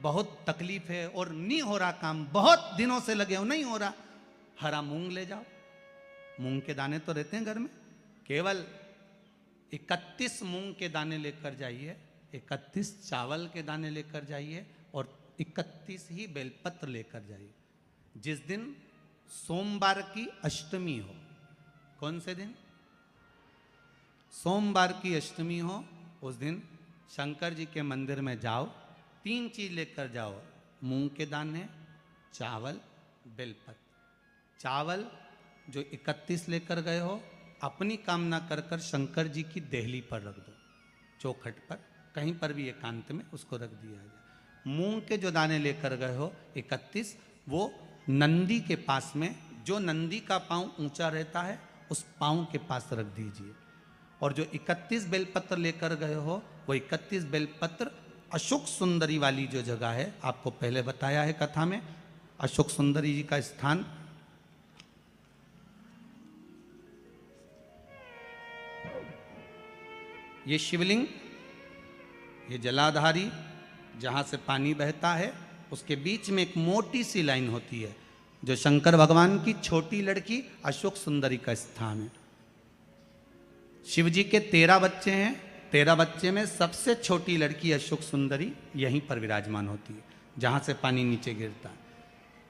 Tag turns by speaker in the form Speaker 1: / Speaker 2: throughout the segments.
Speaker 1: बहुत तकलीफ है और नहीं हो रहा काम, बहुत दिनों से लगे हो नहीं हो रहा, हरा मूंग ले जाओ। मूंग के दाने तो रहते हैं घर में, केवल 31 मूंग के दाने लेकर जाइए, 31 चावल के दाने लेकर जाइए और 31 ही बेलपत्र लेकर जाइए। जिस दिन सोमवार की अष्टमी हो, कौन से दिन? सोमवार की अष्टमी हो, उस दिन शंकर जी के मंदिर में जाओ, 3 चीज लेकर जाओ, मूंग के दाने, चावल, बेलपत्र। चावल जो 31 लेकर गए हो, अपनी कामना कर कर शंकर जी की देहली पर रख दो, चौखट पर, कहीं पर भी एकांत में उसको रख दिया जाए। मूंग के जो दाने लेकर गए हो 31, वो नंदी के पास में, जो नंदी का पांव ऊंचा रहता है उस पांव के पास रख दीजिए। और जो 31 बेलपत्र लेकर गए हो, वो 31 बेलपत्र अशोक सुंदरी वाली जो जगह है, आपको पहले बताया है कथा में, अशोक सुंदरी जी का स्थान ये शिवलिंग, ये जलाधारी जहाँ से पानी बहता है, उसके बीच में एक मोटी सी लाइन होती है, जो शंकर भगवान की छोटी लड़की अशोक सुंदरी का स्थान है। शिव जी के 13 बच्चे हैं, 13 बच्चे में सबसे छोटी लड़की अशोक सुंदरी यहीं पर विराजमान होती है, जहाँ से पानी नीचे गिरता है।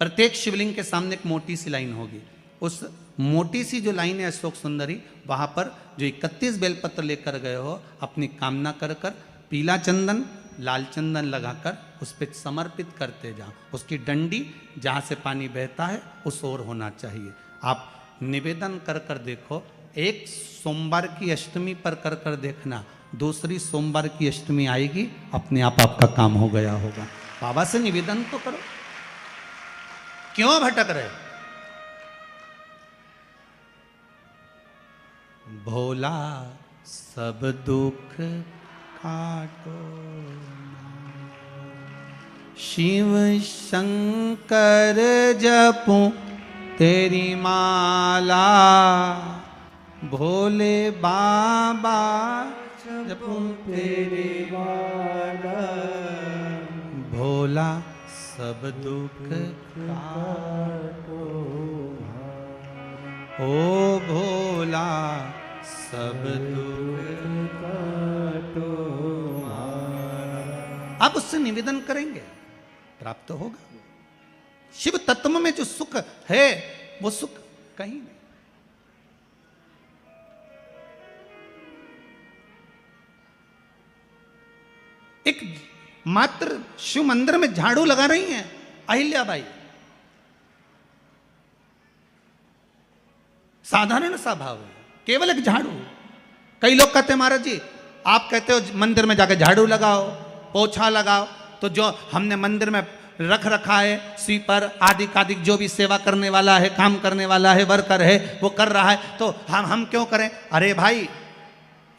Speaker 1: प्रत्येक शिवलिंग के सामने एक मोटी सी लाइन होगी, उस मोटी सी जो लाइन है अशोक सुंदरी, वहाँ पर जो 31 बेलपत्र लेकर गए हो, अपनी कामना कर कर पीला चंदन, लाल चंदन लगाकर उस पर समर्पित करते जाओ। उसकी डंडी जहाँ से पानी बहता है उस ओर होना चाहिए। आप निवेदन कर कर देखो, एक सोमवार की अष्टमी पर कर कर देखना, दूसरी सोमवार की अष्टमी आएगी, अपने आप आपका काम हो गया होगा। बाबा से निवेदन तो करो, क्यों भटक रहे? भोला सब दुख काटो, शिव शंकर जपूं तेरी माला, भोले बाबा जपूं तेरी माला, भोला सब दुख काटो, ओ भोला सब दुख काटो। आप उससे निवेदन करेंगे, प्राप्त होगा। शिव तत्व में जो सुख है वो सुख कहीं नहीं। एक मात्र शिव मंदिर में झाड़ू लगा रही हैं अहिल्याबाई, साधारण सा भाव है, केवल एक झाड़ू। कई लोग कहते हैं महाराज जी आप कहते हो मंदिर में जाकर झाड़ू लगाओ, पोछा लगाओ, तो जो हमने मंदिर में रख रखा है स्वीपर आदि जो भी सेवा करने वाला है, काम करने वाला है, वर्कर है, वो कर रहा है, तो हम क्यों करें? अरे भाई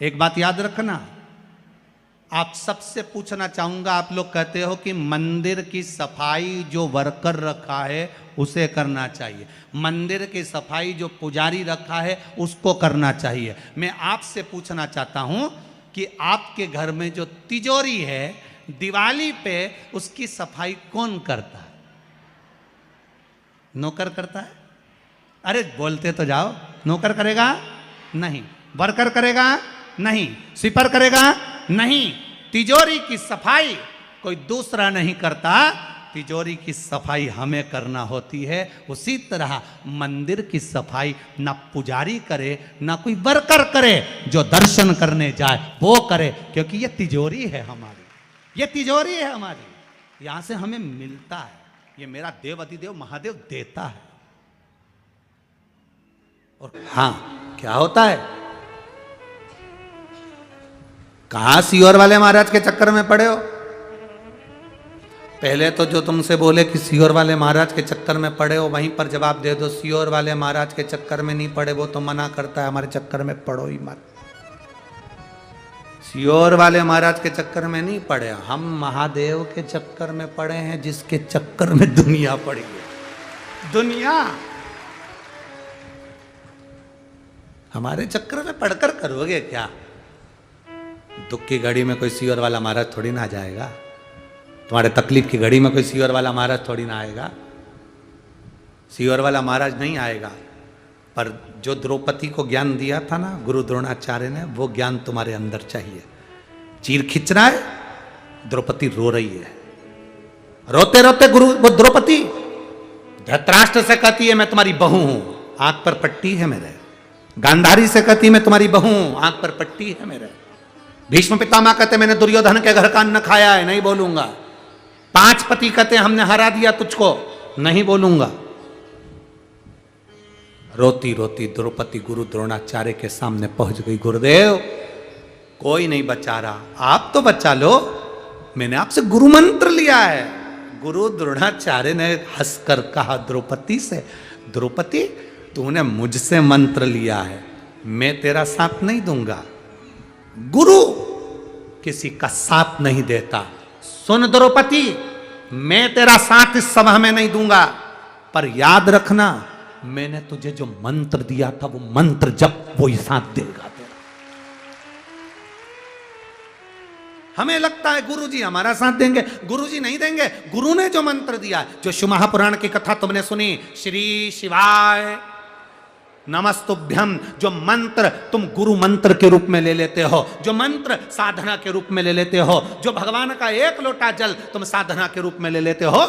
Speaker 1: एक बात याद रखना, आप सबसे पूछना चाहूंगा, आप लोग कहते हो कि मंदिर की सफाई जो वर्कर रखा है उसे करना चाहिए, मंदिर की सफाई जो पुजारी रखा है उसको करना चाहिए। मैं आपसे पूछना चाहता हूं कि आपके घर में जो तिजोरी है, दिवाली पे उसकी सफाई कौन करता है? नौकर करता है? अरे बोलते तो जाओ। नौकर करेगा? नहीं। वर्कर करेगा? नहीं। स्वीपर करेगा? नहीं। तिजोरी की सफाई कोई दूसरा नहीं करता, तिजोरी की सफाई हमें करना होती है। उसी तरह मंदिर की सफाई ना पुजारी करे ना कोई वर्कर करे, जो दर्शन करने जाए वो करे, क्योंकि ये तिजोरी है हमारी, ये तिजोरी है हमारी, यहां से हमें मिलता है, ये मेरा देव अधिदेव महादेव देता है। और हाँ, क्या होता है, कहां सियोर वाले महाराज के चक्कर में पड़े हो? पहले तो जो तुमसे बोले कि सियोर वाले महाराज के चक्कर में पड़े हो, वहीं पर जवाब दे दो, सियोर वाले महाराज के चक्कर में नहीं पड़े, वो तो मना करता है हमारे चक्कर में पड़ो ही मत। सियोर वाले महाराज के चक्कर में नहीं पड़े, हम महादेव के चक्कर में पड़े हैं, जिसके चक्कर में दुनिया पड़ी है। दुनिया हमारे चक्कर में पढ़कर करोगे क्या? दुख की घड़ी में कोई सियोर वाला महाराज थोड़ी ना जाएगा, तुम्हारे तकलीफ की घड़ी में कोई सीवर वाला महाराज थोड़ी ना आएगा, सीवर वाला महाराज नहीं आएगा। पर जो द्रौपदी को ज्ञान दिया था ना गुरु द्रोणाचार्य ने, वो ज्ञान तुम्हारे अंदर चाहिए। चीर खींच रहा है, द्रौपदी रो रही है, रोते रोते गुरु वो द्रौपदी धृतराष्ट्र से कहती है मैं तुम्हारी बहू हूं, आंख पर पट्टी है मेरे। गांधारी से कहती मैं तुम्हारी बहू हूं, आंख पर पट्टी है मेरे। भीष्म पितामह कहते मैंने दुर्योधन के घर का अन्न खाया है, नहीं बोलूंगा। 5 पति कहते हमने हरा दिया तुझको, नहीं बोलूंगा। रोती रोती द्रौपदी गुरु द्रोणाचार्य के सामने पहुंच गई। गुरुदेव कोई नहीं बचा रहा, आप तो बचा लो, मैंने आपसे गुरु मंत्र लिया है। गुरु द्रोणाचार्य ने हंसकर कहा द्रौपदी से, द्रौपदी तूने मुझसे मंत्र लिया है, मैं तेरा साथ नहीं दूंगा। गुरु किसी का साथ नहीं देता। सुन द्रौपदी, मैं तेरा साथ इस सभा में नहीं दूंगा, पर याद रखना मैंने तुझे जो मंत्र दिया था वो मंत्र जब वो ही साथ देगा तेरा। हमें लगता है गुरुजी हमारा साथ देंगे, गुरुजी नहीं देंगे। गुरु ने जो मंत्र दिया, जो शिव महापुराण की कथा तुमने सुनी, श्री शिवाय नमस्तुभ्यम, जो मंत्र तुम गुरु मंत्र के रूप में ले लेते हो, जो मंत्र साधना के रूप में ले लेते हो, जो भगवान का 1 लोटा जल तुम साधना के रूप में ले लेते हो,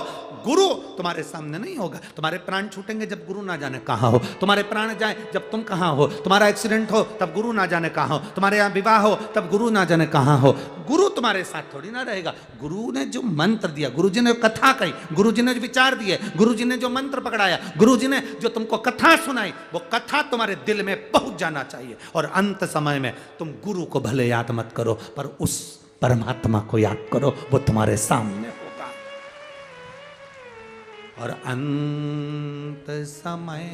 Speaker 1: गुरु तुम्हारे सामने नहीं होगा। तुम्हारे प्राण छूटेंगे जब गुरु ना जाने कहां हो, तुम्हारे प्राण जाए जब तुम कहां हो, तुम्हारा एक्सीडेंट हो तब गुरु ना जाने कहां हो, तुम्हारे यहाँ विवाह हो तब गुरु ना जाने कहां हो। गुरु तुम्हारे साथ थोड़ी ना रहेगा। गुरु ने जो मंत्र दिया, गुरु जी ने कथा कही, गुरु जी ने जो विचार दिए, गुरु जी ने जो मंत्र पकड़ाया, गुरु जी ने जो तुमको कथा सुनाई, वो कथा तुम्हारे दिल में पहुंच जाना चाहिए। और अंत समय में तुम गुरु को भले याद मत करो, पर उस परमात्मा को याद करो, वो तुम्हारे सामने होगा। और अंत समय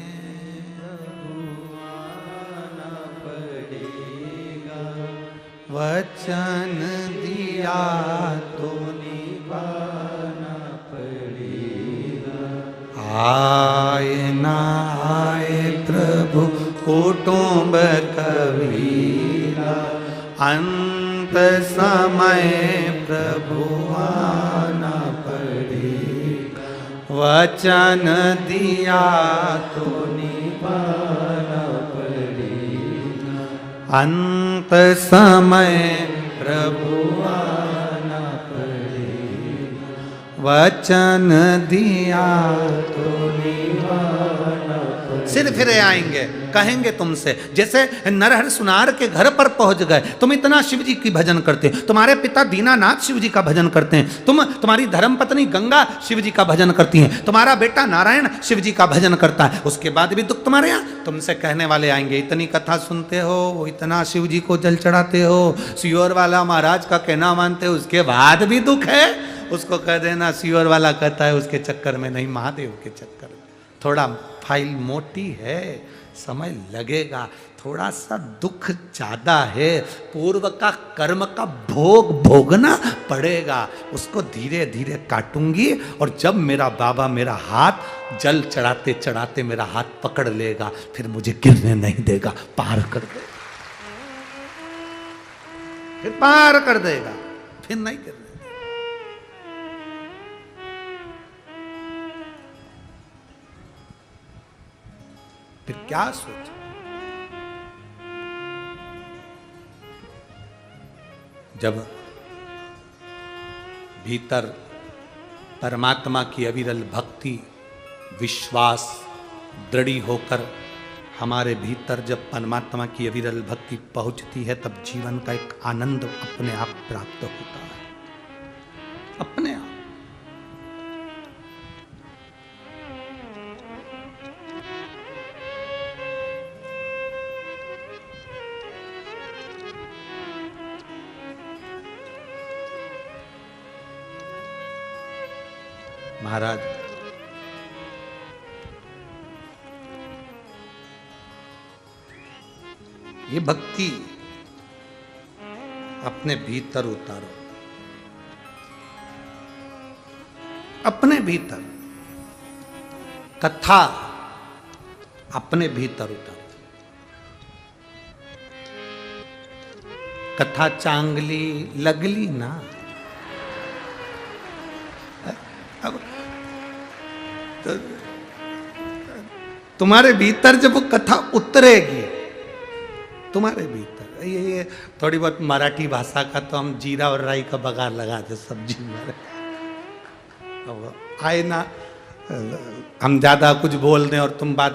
Speaker 1: वचन दिया तो निभाना पड़ेगा। आए ना आए प्रभु कुटुंब कबीरा, अंत समय प्रभु आना पड़ेगा। वचन दिया तो निभाना पड़ेगा, अंत समय प्रभु आना पड़ेगा। वचन दिया तो निभाना पड़ेगा। सिर फिरे आएंगे, कहेंगे तुमसे, जैसे नरहर सुनार के घर पर पहुंच गए। तुम इतना शिव जी की भजन करते हो, तुम्हारे पिता दीनानाथ शिव जी का भजन करते हैं, तुम्हारी धर्मपत्नी गंगा शिव जी का भजन करती हैं, तुम्हारा बेटा नारायण शिव जी का भजन करता है, उसके बाद भी दुख तुम्हारे यहाँ। तुमसे कहने वाले आएंगे इतनी कथा सुनते हो, इतना शिव जी को जल चढ़ाते हो, सियोर वाला महाराज का कहना मानते हो, उसके बाद भी दुख है। उसको कह देना सियोर वाला कहता है उसके चक्कर में नहीं, महादेव के चक्कर में। थोड़ा फाइल मोटी है, समय लगेगा, थोड़ा सा दुख ज्यादा है, पूर्व का कर्म का भोग भोगना पड़ेगा, उसको धीरे धीरे काटूंगी। और जब मेरा बाबा मेरा हाथ जल चढ़ाते चढ़ाते मेरा हाथ पकड़ लेगा, फिर मुझे गिरने नहीं देगा, पार कर देगा, फिर पार कर देगा, फिर नहीं गिरने। फिर क्या सोचा, जब भीतर परमात्मा की अविरल भक्ति विश्वास दृढ़ होकर हमारे भीतर जब परमात्मा की अविरल भक्ति पहुंचती है, तब जीवन का एक आनंद अपने आप प्राप्त होता है, अपने आप। महाराज ये भक्ति अपने भीतर उतारो, अपने भीतर कथा अपने भीतर उतारो। कथा चांगली लगली ना, अब तो तुम्हारे भीतर जब वो कथा उतरेगी, तुम्हारे भीतर ये थोड़ी बहुत मराठी भाषा का तो हम जीरा और राई का बघार लगाते सब्जी में। अब आए ना हम ज्यादा कुछ बोल दें और तुम बाद